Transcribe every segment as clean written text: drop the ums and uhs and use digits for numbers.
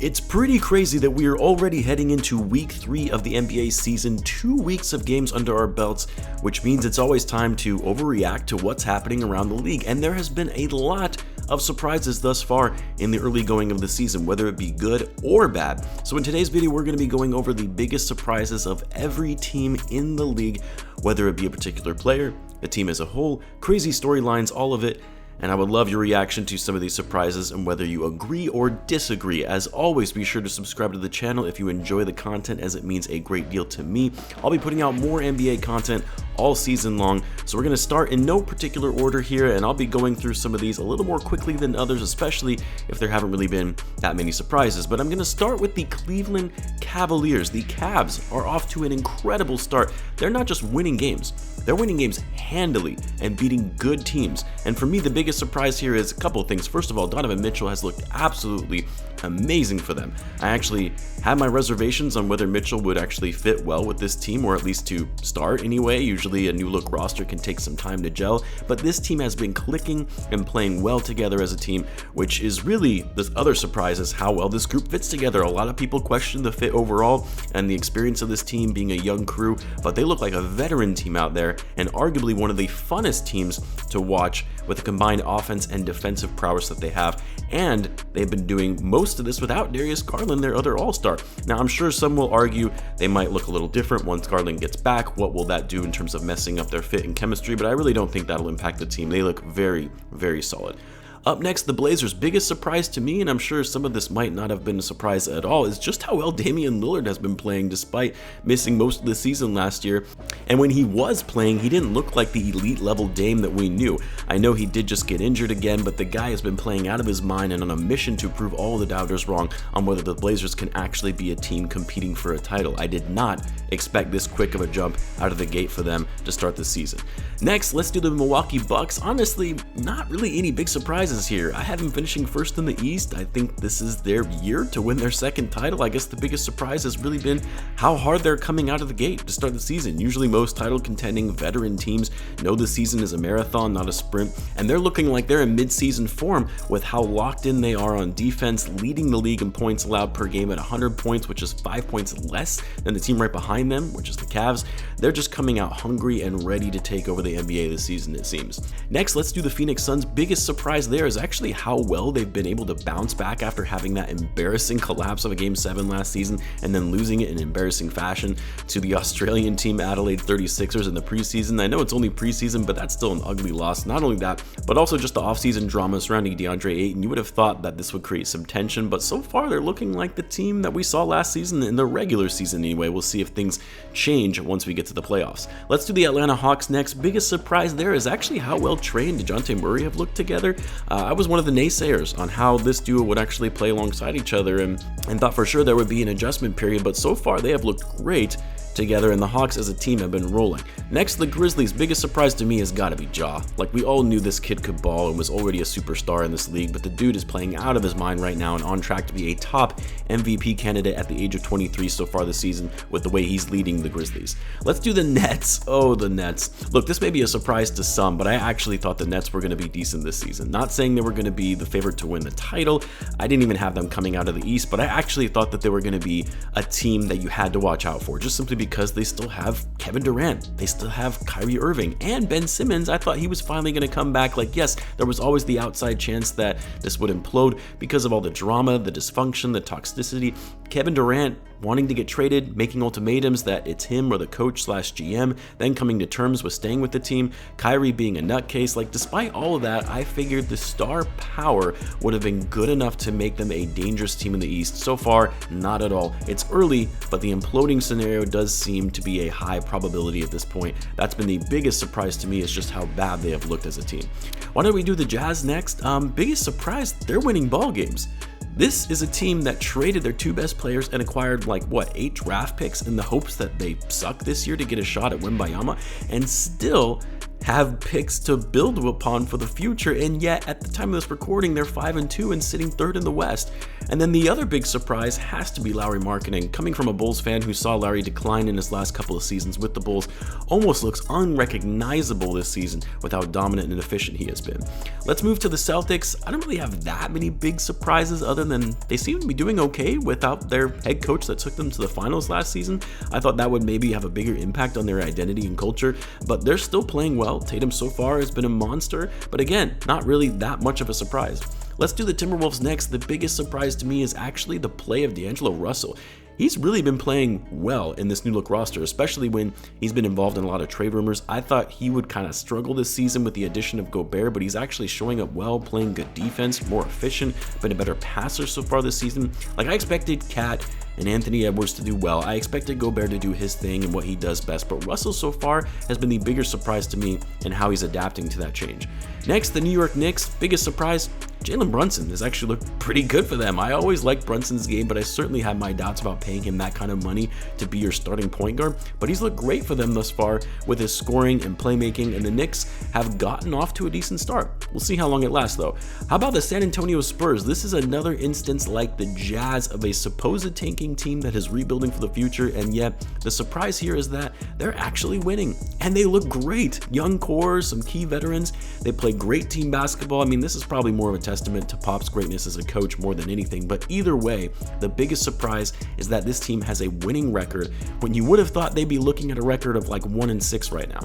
It's pretty crazy that we are already heading into week 3 of the NBA season, 2 weeks of games under our belts, which means it's always time to overreact to what's happening around the league. And there has been a lot of surprises thus far in the early going of the season, whether it be good or bad. So in today's video, we're going to be going over the biggest surprises of every team in the league, whether it be a particular player, a team as a whole, crazy storylines, all of it. And I would love your reaction to some of these surprises and whether you agree or disagree. As always, be sure to subscribe to the channel if you enjoy the content, as it means a great deal to me. I'll be putting out more NBA content all season long, so we're going to start in no particular order here, and I'll be going through some of these a little more quickly than others, especially if there haven't really been that many surprises. But I'm going to start with the Cleveland Cavaliers. The Cavs are off to an incredible start. They're not just winning games, they're winning games handily and beating good teams. And for me, the biggest surprise here is a couple of things. First of all, Donovan Mitchell has looked absolutely amazing for them. I actually had my reservations on whether Mitchell would actually fit well with this team, or at least to start anyway. Usually a new look roster can take some time to gel, but this team has been clicking and playing well together as a team, which is really the other surprise, is how well this group fits together. A lot of people question the fit overall and the experience of this team being a young crew, but they look like a veteran team out there and arguably one of the funnest teams to watch with the combined offense and defensive prowess that they have. And they've been doing most of this without Darius Garland, their other all-star. Now, I'm sure some will argue they might look a little different once Garland gets back. What will that do in terms of messing up their fit and chemistry? But I really don't think that'll impact the team. They look very, very solid. Up next, the Blazers. Biggest surprise to me, and I'm sure some of this might not have been a surprise at all, is just how well Damian Lillard has been playing despite missing most of the season last year. And when he was playing, he didn't look like the elite level Dame that we knew. I know he did just get injured again, but the guy has been playing out of his mind and on a mission to prove all the doubters wrong on whether the Blazers can actually be a team competing for a title. I did not expect this quick of a jump out of the gate for them to start the season. Next, let's do the Milwaukee Bucks. Honestly, not really any big surprises here. I have them finishing first in the East. I think this is their year to win their second title. I guess the biggest surprise has really been how hard they're coming out of the gate to start the season. Usually most title contending veteran teams know the season is a marathon, not a sprint, and they're looking like they're in mid-season form with how locked in they are on defense, leading the league in points allowed per game at 100 points, which is 5 points less than the team right behind them, which is the Cavs. They're just coming out hungry and ready to take over the NBA this season, it seems. Next, let's do the Phoenix Suns. Biggest surprise there is actually how well they've been able to bounce back after having that embarrassing collapse of a Game 7 last season and then losing it in embarrassing fashion to the Australian team Adelaide 36ers in the preseason. I know it's only preseason, but that's still an ugly loss. Not only that, but also just the offseason drama surrounding DeAndre Ayton. You would have thought that this would create some tension, but so far they're looking like the team that we saw last season in the regular season anyway. We'll see if things change once we get to the playoffs. Let's do the Atlanta Hawks next. Biggest surprise there is actually how well Trey and DeJounte Murray have looked together. I was one of the naysayers on how this duo would actually play alongside each other and thought for sure there would be an adjustment period, but so far they have looked great together, and the Hawks as a team have been rolling. Next, the Grizzlies. Biggest surprise to me has got to be Ja. Like, we all knew this kid could ball and was already a superstar in this league, but the dude is playing out of his mind right now and on track to be a top MVP candidate at the age of 23 so far this season with the way he's leading the Grizzlies. Let's do the Nets. Oh, the Nets. Look, this may be a surprise to some, but I actually thought the Nets were going to be decent this season. Not saying they were going to be the favorite to win the title. I didn't even have them coming out of the East, but I actually thought that they were going to be a team that you had to watch out for, just simply because they still have Kevin Durant, they still have Kyrie Irving, and Ben Simmons. I thought he was finally going to come back. Like, yes, there was always the outside chance that this would implode because of all the drama, the dysfunction, the toxicity. Kevin Durant wanting to get traded, making ultimatums that it's him or the coach/GM, then coming to terms with staying with the team, Kyrie being a nutcase. Like, despite all of that, I figured the star power would have been good enough to make them a dangerous team in the East. So far, not at all. It's early, but the imploding scenario does seem to be a high probability at this point. That's been the biggest surprise to me, is just how bad they have looked as a team. Why don't we do the Jazz next? Biggest surprise, they're winning ball games. This is a team that traded their two best players and acquired 8 draft picks in the hopes that they suck this year to get a shot at Wembayama, and still have picks to build upon for the future, and yet at the time of this recording, they're 5-2 and sitting third in the West. And then the other big surprise has to be Lowry marketing. Coming from a Bulls fan who saw Lowry decline in his last couple of seasons with the Bulls, almost looks unrecognizable this season with how dominant and efficient he has been. Let's move to the Celtics. I don't really have that many big surprises other than they seem to be doing okay without their head coach that took them to the finals last season. I thought that would maybe have a bigger impact on their identity and culture, but they're still playing well. Tatum so far has been a monster, but again, not really that much of a surprise. Let's do the Timberwolves next. The biggest surprise to me is actually the play of D'Angelo Russell. He's really been playing well in this new look roster, especially when he's been involved in a lot of trade rumors. I thought he would kind of struggle this season with the addition of Gobert, but he's actually showing up well, playing good defense, more efficient, been a better passer so far this season. Like, I expected Cat and Anthony Edwards to do well. I expected Gobert to do his thing and what he does best, but Russell so far has been the bigger surprise to me and how he's adapting to that change. Next, the New York Knicks. Biggest surprise, Jalen Brunson has actually looked pretty good for them. I always liked Brunson's game, but I certainly had my doubts about paying him that kind of money to be your starting point guard, but he's looked great for them thus far with his scoring and playmaking, and the Knicks have gotten off to a decent start. We'll see how long it lasts though. How about the San Antonio Spurs? This is another instance like the Jazz of a supposed tanking team that is rebuilding for the future, and yet the surprise here is that they're actually winning, and they look great. Young core, some key veterans, they play great team basketball. I mean, this is probably more of a testament to Pop's greatness as a coach more than anything, but either way, the biggest surprise is that this team has a winning record when you would have thought they'd be looking at a record of like 1-6 right now.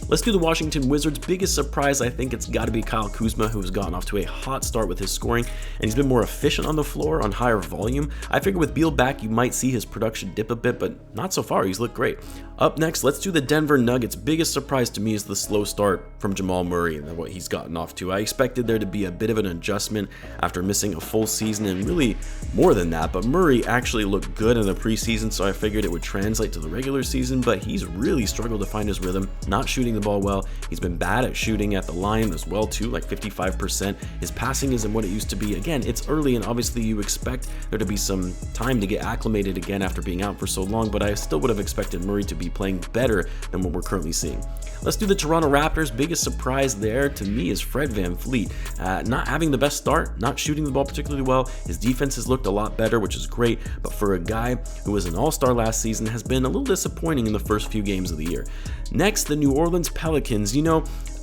Let's do the Washington Wizards. Biggest surprise, I think it's got to be Kyle Kuzma, who has gotten off to a hot start with his scoring, and he's been more efficient on the floor on higher volume. I figure with Beal back, you might see his production dip a bit, but not so far. He's looked great. Up next, let's do the Denver Nuggets. Biggest surprise to me is the slow start from Jamal Murray and what he's gotten off to. I expected there to be a bit of an adjustment after missing a full season, and really more than that, but Murray actually looked good in the preseason, so I figured it would translate to the regular season, but he's really struggled to find his rhythm, not shooting the ball well. He's been bad at shooting at the line as well too, like 55%. His passing isn't what it used to be. Again, it's early, and obviously you expect there to be some time to get acclimated again after being out for so long, but I still would have expected Murray to be playing better than what we're currently seeing. Let's do the Toronto Raptors. Biggest surprise there to me is Fred VanVleet. Not having the best start, not shooting the ball particularly well. His defense has looked a lot better, which is great, but for a guy who was an all-star last season, has been a little disappointing in the first few games of the year. Next, the New Orleans Pelicans.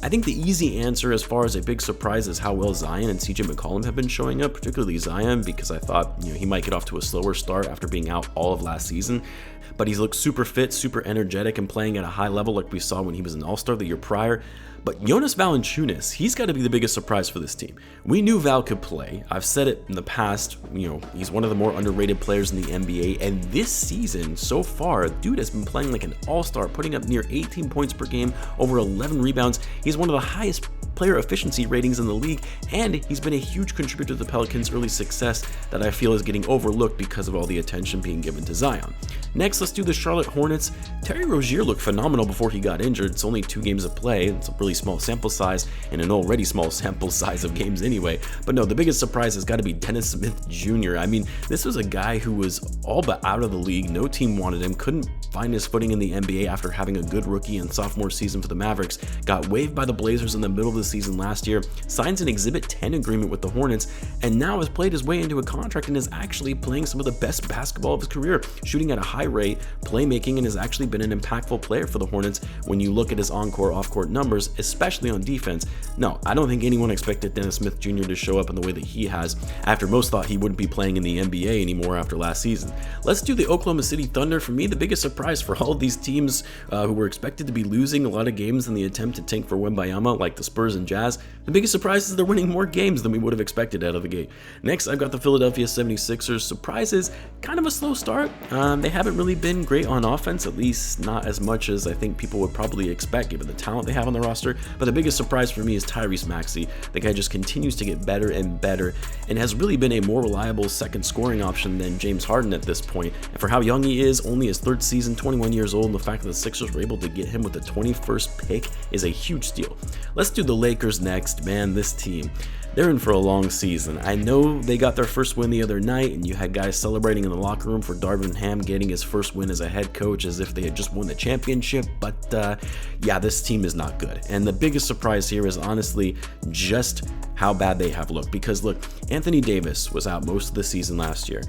I think the easy answer as far as a big surprise is how well Zion and CJ McCollum have been showing up, particularly Zion, because I thought he might get off to a slower start after being out all of last season. But he's looked super fit, super energetic, and playing at a high level like we saw when he was an all-star the year prior. But Jonas Valanciunas, he's got to be the biggest surprise for this team. We knew Val could play. I've said it in the past, he's one of the more underrated players in the NBA, and this season, so far, dude has been playing like an all-star, putting up near 18 points per game, over 11 rebounds. He's one of the highest player efficiency ratings in the league, and he's been a huge contributor to the Pelicans' early success that I feel is getting overlooked because of all the attention being given to Zion. Next, let's do the Charlotte Hornets. Terry Rozier looked phenomenal before he got injured. It's only 2 games of play. It's a really small sample size and an already small sample size of games anyway. But no, the biggest surprise has got to be Dennis Smith Jr. I mean, this was a guy who was all but out of the league. No team wanted him, couldn't find his footing in the NBA after having a good rookie and sophomore season for the Mavericks. Got waived by the Blazers in the middle of the season last year, signs an Exhibit 10 agreement with the Hornets, and now has played his way into a contract and is actually playing some of the best basketball of his career, shooting at a high rate, playmaking, and has actually been an impactful player for the Hornets when you look at his on-court, off-court numbers, especially on defense. No, I don't think anyone expected Dennis Smith Jr. to show up in the way that he has after most thought he wouldn't be playing in the NBA anymore after last season. Let's do the Oklahoma City Thunder. For me, the biggest surprise for all of these teams who were expected to be losing a lot of games in the attempt to tank for Wembanyama, like the Spurs and Jazz, the biggest surprise is they're winning more games than we would have expected out of the gate. Next, I've got the Philadelphia 76ers. Surprise is kind of a slow start. They haven't really been great on offense, at least not as much as I think people would probably expect given the talent they have on the roster. But the biggest surprise for me is Tyrese Maxey. The guy just continues to get better and better and has really been a more reliable second scoring option than James Harden at this point. And for how young he is, only his 3rd season, 21 years old, and the fact that the Sixers were able to get him with the 21st pick is a huge steal. Let's do the Lakers next. Man, this team. they're in for a long season. I know they got their first win the other night, and you had guys celebrating in the locker room for Darvin Ham getting his first win as a head coach as if they had just won the championship, but yeah, this team is not good. And the biggest surprise here is honestly just how bad they have looked, because look, Anthony Davis was out most of the season last year.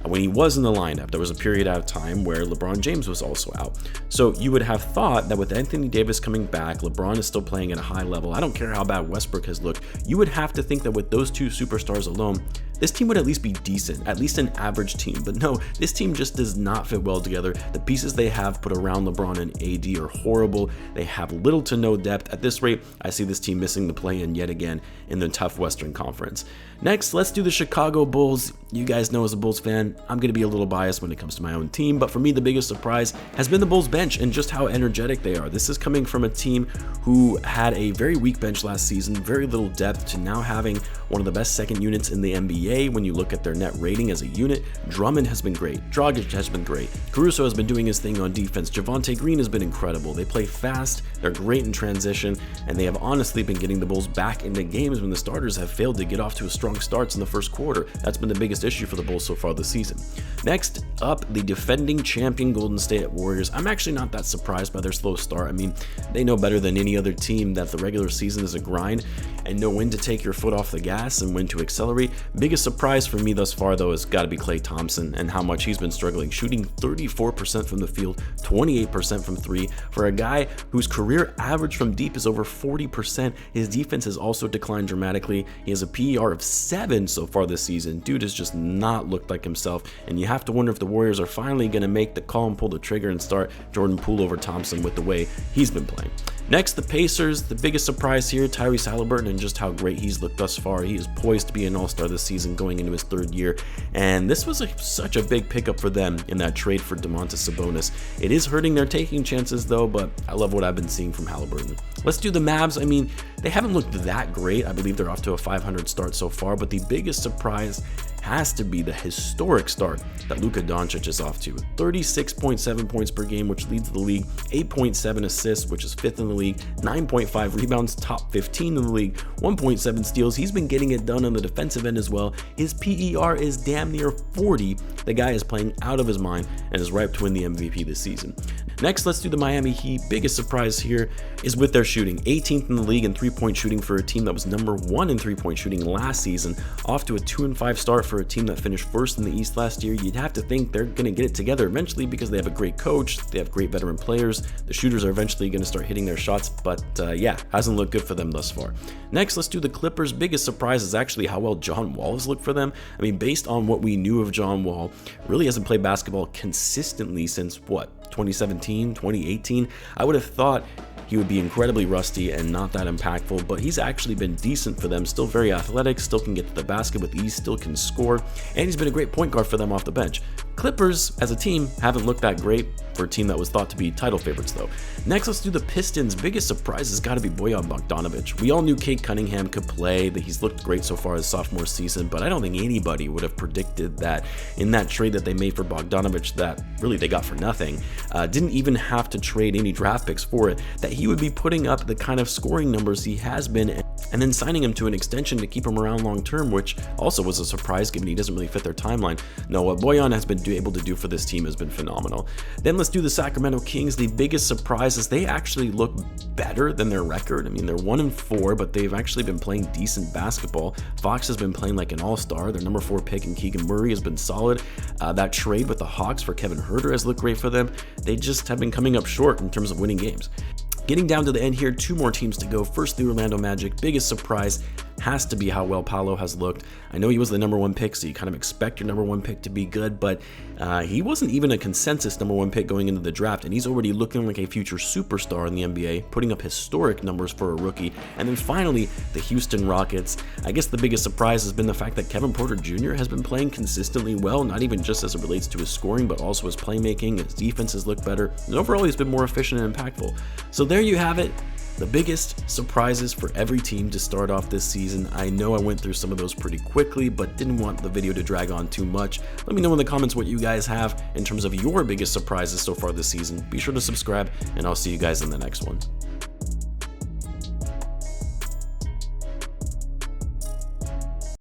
When he was in the lineup, there was a period of time where LeBron James was also out. So you would have thought that with Anthony Davis coming back, LeBron is still playing at a high level. I don't care how bad Westbrook has looked. You would have to think that with those two superstars alone, this team would at least be decent, at least an average team. But no, this team just does not fit well together. The pieces they have put around LeBron and AD are horrible. They have little to no depth. At this rate, I see this team missing the play-in yet again in the tough Western Conference. Next, let's do the Chicago Bulls. You guys know, as a Bulls fan, I'm going to be a little biased when it comes to my own team, but for me, the biggest surprise has been the Bulls bench and just how energetic they are. This is coming from a team who had a very weak bench last season, very little depth, to now having one of the best second units in the NBA. When you look at their net rating as a unit, Drummond has been great, Dragic has been great, Caruso has been doing his thing on defense, Javonte Green has been incredible. They play fast, they're great in transition, and they have honestly been getting the Bulls back into games when the starters have failed to get off to a strong starts in the first quarter. That's been the biggest issue for the Bulls so far this season. Next up, the defending champion Golden State Warriors. I'm actually not that surprised by their slow start. I mean, they know better than any other team that the regular season is a grind and know when to take your foot off the gas and when to accelerate. Biggest surprise for me thus far, though, has got to be Klay Thompson and how much he's been struggling, shooting 34% from the field, 28% from three. For a guy whose career average from deep is over 40%, his defense has also declined dramatically. He has a PER of 7 so far this season. Dude has just not looked like himself, and you have to wonder if the Warriors are finally going to make the call and pull the trigger and start Jordan Poole over Thompson with the way he's been playing. Next, the Pacers. The biggest surprise here, Tyrese Haliburton, and just how great he's looked thus far. He is poised to be an all-star this season going into his third year, and this was such a big pickup for them in that trade for Domantas Sabonis. It is hurting their taking chances though, but I love what I've been seeing from Haliburton. Let's do the Mavs. I mean, they haven't looked that great. I believe they're off to a 500 start so far, but the biggest surprise has to be the historic start that Luka Doncic is off to. 36.7 points per game, which leads the league, 8.7 assists, which is 5th in the league, 9.5 rebounds, top 15 in the league, 1.7 steals. He's been getting it done on the defensive end as well. His PER is damn near 40. The guy is playing out of his mind and is ripe to win the MVP this season. Next, let's do the Miami Heat. Biggest surprise here is with their shooting. 18th in the league in three-point shooting for a team that was number 1 in three-point shooting last season, off to a 2-5 start for a team that finished first in the East last year. You'd have to think they're going to get it together eventually because they have a great coach, they have great veteran players, the shooters are eventually going to start hitting their shots, but yeah, hasn't looked good for them thus far. Next, let's do the Clippers. Biggest surprise is actually how well John Wall has looked for them. I mean, based on what we knew of John Wall, really hasn't played basketball consistently since what, 2017, 2018? I would have thought he would be incredibly rusty and not that impactful, but he's actually been decent for them. Still very athletic, still can get to the basket with ease, still can score, and he's been a great point guard for them off the bench. Clippers, as a team, haven't looked that great for a team that was thought to be title favorites, though. Next, let's do the Pistons. Biggest surprise has got to be Bojan Bogdanovic. We all knew Cade Cunningham could play, that he's looked great so far his sophomore season, but I don't think anybody would have predicted that in that trade that they made for Bogdanovic, that really they got for nothing, didn't even have to trade any draft picks for it, that he would be putting up the kind of scoring numbers he has been, and then signing him to an extension to keep him around long term, which also was a surprise given he doesn't really fit their timeline. No, what Bojan has been able to do for this team has been phenomenal. Then let's do the Sacramento Kings. The biggest surprise is they actually look better than their record. I mean, they're 1-4, but they've actually been playing decent basketball. Fox has been playing like an all-star. Their number 4 pick in Keegan Murray has been solid. That trade with the Hawks for Kevin Huerter has looked great for them. They just have been coming up short in terms of winning games. Getting down to the end here, 2 more teams to go. First, the Orlando Magic. Biggest surprise has to be how well Paolo has looked. I know he was the number 1 pick, so you kind of expect your number 1 pick to be good, but he wasn't even a consensus number 1 pick going into the draft, and he's already looking like a future superstar in the NBA, putting up historic numbers for a rookie. And then finally, the Houston Rockets. I guess the biggest surprise has been the fact that Kevin Porter Jr. has been playing consistently well, not even just as it relates to his scoring, but also his playmaking. His defense has looked better, and overall he's been more efficient and impactful. So there you have it. The biggest surprises for every team to start off this season. I know I went through some of those pretty quickly, but didn't want the video to drag on too much. Let me know in the comments what you guys have in terms of your biggest surprises so far this season. Be sure to subscribe, and I'll see you guys in the next one.